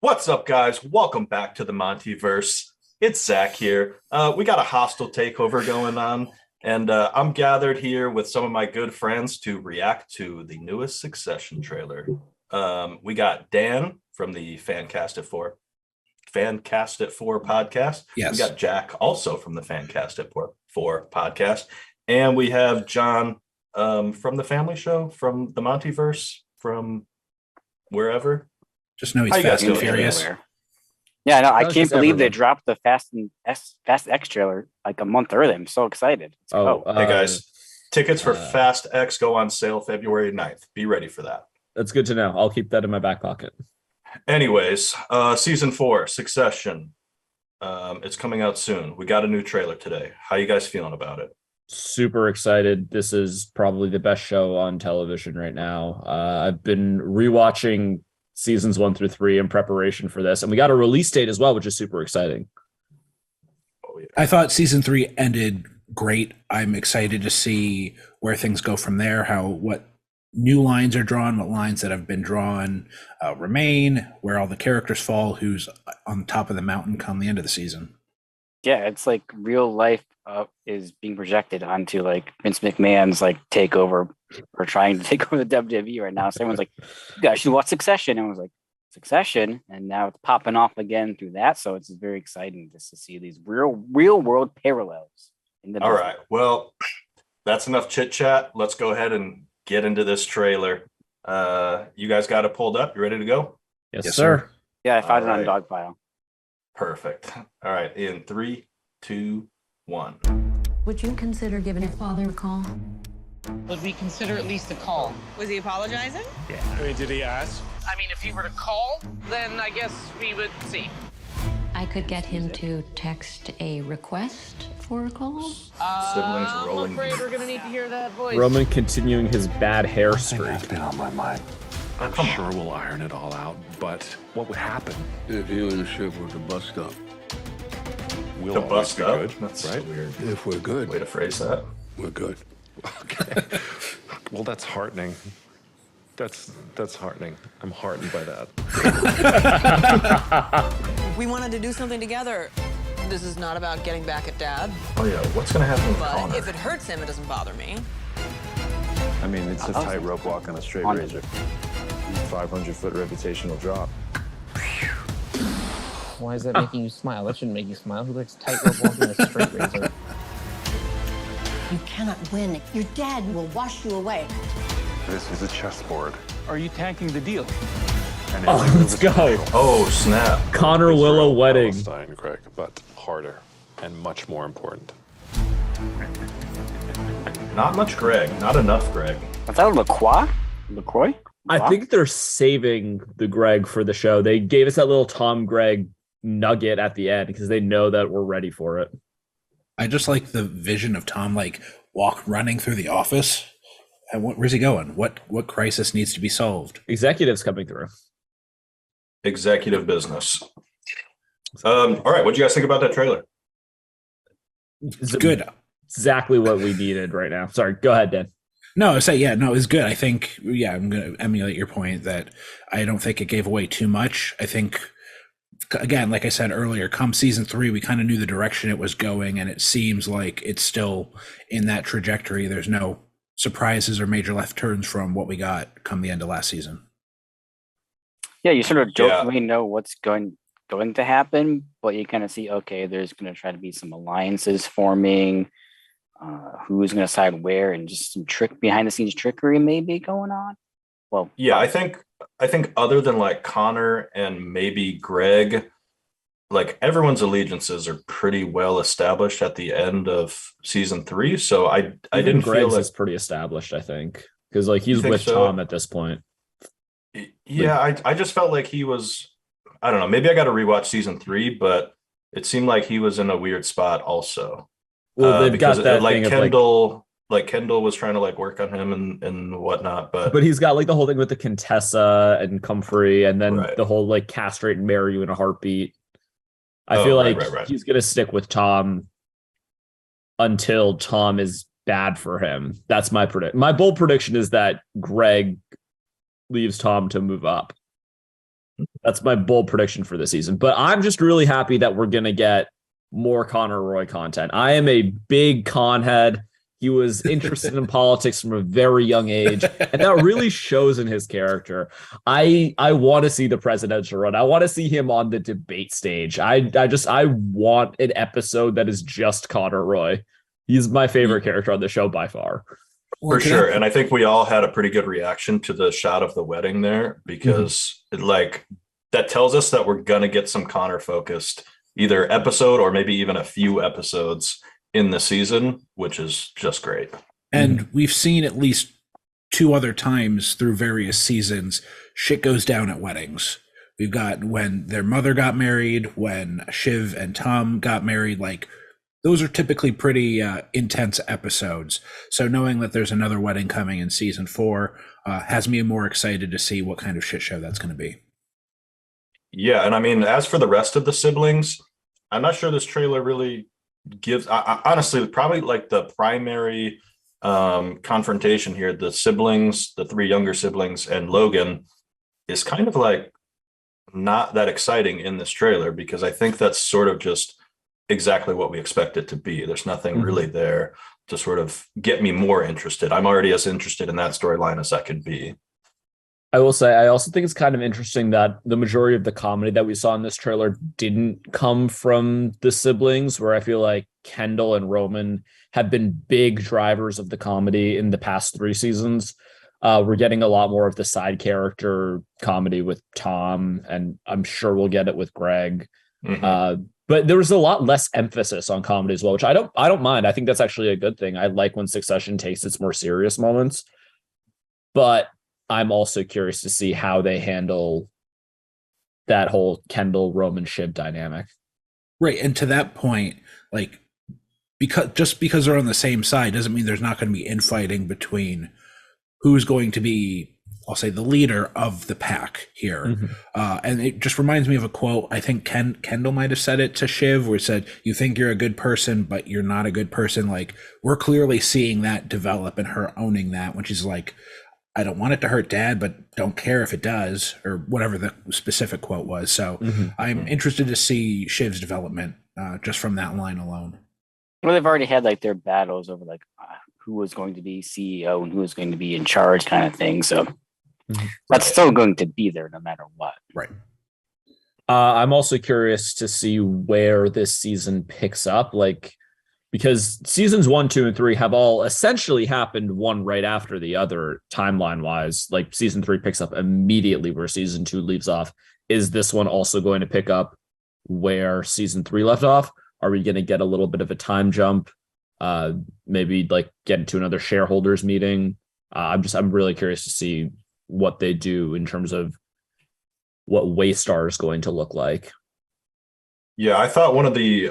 What's up, guys? Welcome back to the MontyVerse. It's Zack here. We got a hostile takeover going on, and I'm gathered here with some of my good friends to react to the newest Succession trailer. We got Dan from the Fancast at 4 podcast. Yes. We got Jack also from the Fancast at 4 podcast. And we have John from the family show, from the MontyVerse, from wherever. Just know he's fast and furious. Yeah, no, I can't believe they dropped the Fast X trailer like a month early. I'm so excited. Hey guys, tickets for Fast X go on sale February 9th. Be ready for that. That's good to know. I'll keep that in my back pocket. Anyways, season 4, Succession. It's coming out soon. We got a new trailer today. How you guys feeling about it? Super excited. This is probably the best show on television right now. I've been rewatching seasons 1 through 3 in preparation for this, and we got a release date as well, which is super exciting. Oh, yeah. I thought season 3 ended great. I'm excited to see where things go from there, what new lines are drawn, what lines that have been drawn remain, where all the characters fall, who's on top of the mountain come the end of the season. Yeah, it's like real life is being projected onto like Vince McMahon's like takeover or trying to take over the WWE right now. So everyone's like, you guys should watch Succession. And I was like, Succession, and now it's popping off again through that. So it's very exciting just to see these real world parallels. All right, well, that's enough chit chat. Let's go ahead and get into this trailer. You guys got it pulled up? You ready to go? Yes, sir. Yeah, I found it on Dogpile. Perfect. All right, in 3, 2, 1. Would you consider giving your father a call? Would we consider at least a call? Was he apologizing? Yeah. I mean, did he ask? I mean, if he were to call, then I guess we would see. I could get him to text a request for a call. Siblings rolling. I'm afraid we're gonna need to hear that voice. Roman continuing his bad hair streak. That's been on my mind. I'm sure we'll iron it all out, but what would happen? If you and Shiv were to bust up. We'll To always bust be up? good, That's right? weird. If we're good, Way to phrase that. we're good. Okay. Well, that's heartening. That's heartening. I'm heartened by that. We wanted to do something together. This is not about getting back at Dad, Oh yeah, what's gonna happen with but Connor? if it hurts him, it doesn't bother me. I mean, it's a tightrope walk on a straight razor. 500-foot reputational drop. Why is that making you smile? That shouldn't make you smile. Who likes tightrope walking a straight razor? You cannot win. Your dad will wash you away. This is a chessboard. Are you tanking the deal? And Oh, let's go. Oh snap! Connor Willow wedding. Palestine, Greg, but harder and much more important. Not much Greg. Not enough Greg. Was that LaCroix? I think they're saving the Greg for the show. They gave us that little Tom Greg nugget at the end because they know that we're ready for it. I just like the vision of Tom like running through the office. And where's he going? What crisis needs to be solved? Executives coming through. Executive business. All right, what do you guys think about that trailer? It's good. Exactly what we needed right now. Sorry, go ahead, Dan. No, I say it's good. I think I'm going to emulate your point that I don't think it gave away too much. I think, again, like I said earlier, come season 3, we kind of knew the direction it was going, and it seems like it's still in that trajectory. There's no surprises or major left turns from what we got come the end of last season. Yeah, you sort of jokingly know what's going to happen, but you kind of see, okay, there's going to try to be some alliances forming, who's going to side where, and just some behind the scenes trickery maybe going on. Well, Yeah, I think other than like Connor and maybe Greg, like everyone's allegiances are pretty well established at the end of season 3. So I didn't feel Greg's like is pretty established, I think, because like he's think with so? Tom at this point. Yeah, I just felt like he was, I don't know, maybe I got to rewatch season 3, but it seemed like he was in a weird spot also. Well, they've because got that like thing of Kendall, Kendall was trying to like work on him and whatnot, but he's got like the whole thing with the Contessa and Comfrey, and then Right. the whole like castrate and marry you in a heartbeat. I Oh, feel right, like right. he's gonna stick with Tom until Tom is bad for him. That's my predict. My bold prediction is that Greg leaves Tom to move up. That's my bold prediction for this season. But I'm just really happy that we're going to get more Connor Roy content. I am a big con head. He was interested in politics from a very young age, and that really shows in his character. I want to see the presidential run. I want to see him on the debate stage. I want an episode that is just Connor Roy. He's my favorite character on the show by far. For sure. And I think we all had a pretty good reaction to the shot of the wedding there, because that tells us that we're going to get some Connor focused either episode or maybe even a few episodes in the season, which is just great. And we've seen at least 2 other times through various seasons, shit goes down at weddings. We've got when their mother got married, when Shiv and Tom got married, those are typically pretty intense episodes. So knowing that there's another wedding coming in season 4 has me more excited to see what kind of shit show that's going to be. Yeah. And I mean, as for the rest of the siblings, I'm not sure this trailer really gives, honestly, probably the primary confrontation here, the siblings, the 3 younger siblings and Logan, is kind of not that exciting in this trailer, because I think that's sort of just exactly what we expect it to be. There's nothing really there to sort of get me more interested. I'm already as interested in that storyline as I can be. I will say, I also think it's kind of interesting that the majority of the comedy that we saw in this trailer didn't come from the siblings, where I feel like Kendall and Roman have been big drivers of the comedy in the past 3 seasons. We're getting a lot more of the side character comedy with Tom, and I'm sure we'll get it with Greg. But there was a lot less emphasis on comedy as well, which I don't mind. I think that's actually a good thing. I like when Succession takes its more serious moments, but I'm also curious to see how they handle that whole Kendall Roman Shiv dynamic. Right. And to that point, because they're on the same side doesn't mean there's not going to be infighting between who's going to be, I'll say, the leader of the pack here. And it just reminds me of a quote. I think Kendall might have said it to Shiv, where he said, "You think you're a good person, but you're not a good person." We're clearly seeing that develop and her owning that when she's like, "I don't want it to hurt Dad, but don't care if it does," or whatever the specific quote was. So I'm interested to see Shiv's development just from that line alone. Well, they've already had their battles over who was going to be CEO and who was going to be in charge kind of thing. So that's still going to be there no matter what. Right. I'm also curious to see where this season picks up, because seasons 1, 2, and 3 have all essentially happened one right after the other timeline wise. Season 3 picks up immediately where season 2 leaves off. Is this one also going to pick up where season 3 left off? Are we going to get a little bit of a time jump? Maybe get into another shareholders meeting? I'm really curious to see what they do in terms of what Waystar is going to look like. Yeah, I thought one of the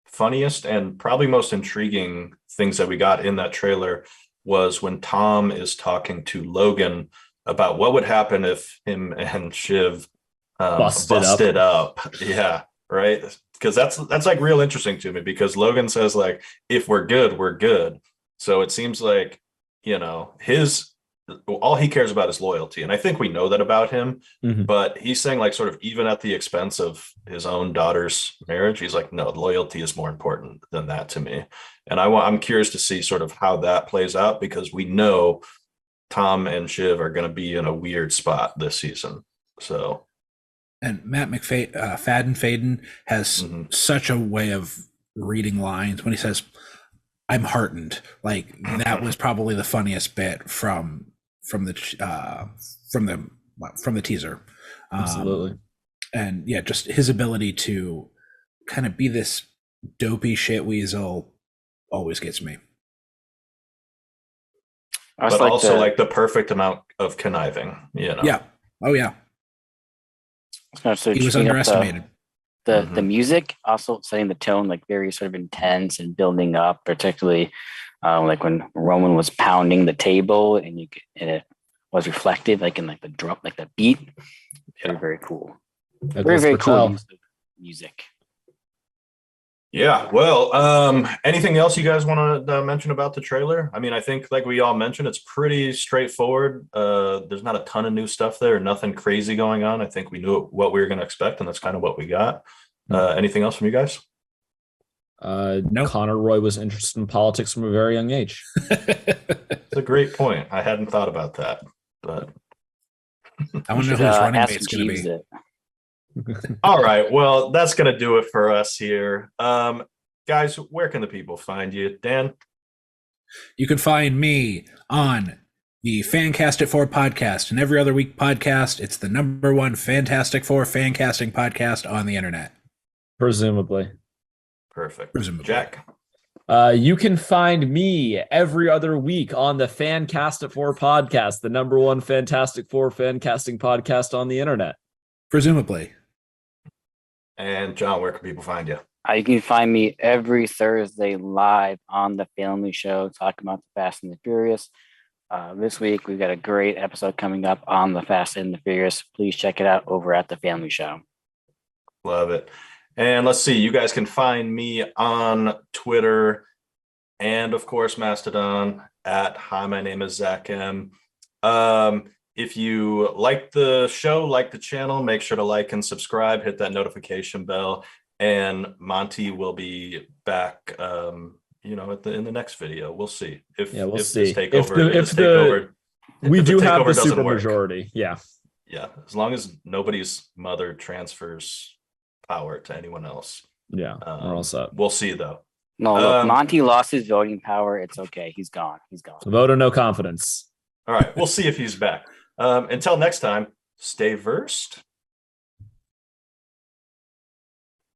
funniest and probably most intriguing things that we got in that trailer was when Tom is talking to Logan about what would happen if him and Shiv busted up. Yeah, right. Because that's real interesting to me, because Logan says if we're good, we're good. So it seems all he cares about is loyalty. And I think we know that about him, but he's saying sort of even at the expense of his own daughter's marriage, he's no, loyalty is more important than that to me. And I'm curious to see sort of how that plays out, because we know Tom and Shiv are going to be in a weird spot this season. So. And Matt Faden has such a way of reading lines when he says, "I'm heartened." That was probably the funniest bit from the teaser. Absolutely. And yeah, just his ability to kind of be this dopey shit weasel always gets me. But also the perfect amount of conniving, Yeah. Oh yeah. So he was underestimated. The music also setting the tone, very sort of intense and building up, particularly when Roman was pounding the table and it was reflective, in the drum, the beat. Very, very cool. Very, very cool use of music. Yeah, well, anything else you guys want to mention about the trailer? I mean, I think like we all mentioned, it's pretty straightforward. There's not a ton of new stuff there, nothing crazy going on. I think we knew what we were going to expect, and that's kind of what we got. Anything else from you guys? No. Connor Roy was interested in politics from a very young age. It's a great point. I hadn't thought about that, but I want to know who his running mate's going to be. All right, well, that's going to do it for us here. Guys, where can the people find you? Dan? You can find me on the Fancast at 4 podcast and every other week podcast. It's the #1 Fantastic Four fan casting podcast on the internet. Presumably. Perfect. Presumably. Jack? You can find me every other week on the Fancast at 4 podcast, the #1 Fantastic Four fan casting podcast on the internet. Presumably. And John, where can people find you? You can find me every Thursday live on the Family Show talking about the Fast and the Furious. This week, we've got a great episode coming up on the Fast and the Furious. Please check it out over at the Family Show. Love it. And let's see, you guys can find me on Twitter and, of course, Mastodon at Hi, my name is Zack M. If you like the show, like the channel, make sure to like and subscribe, hit that notification bell, and Monty will be back, in the next video. We'll see. We'll see. This takeover, we do have the super majority. Yeah. Yeah. As long as nobody's mother transfers power to anyone else. Yeah. We're all set. We'll see, though. No, look, Monty lost his voting power. It's okay. He's gone. Vote of no confidence. All right. We'll see if he's back. Until next time, stay versed.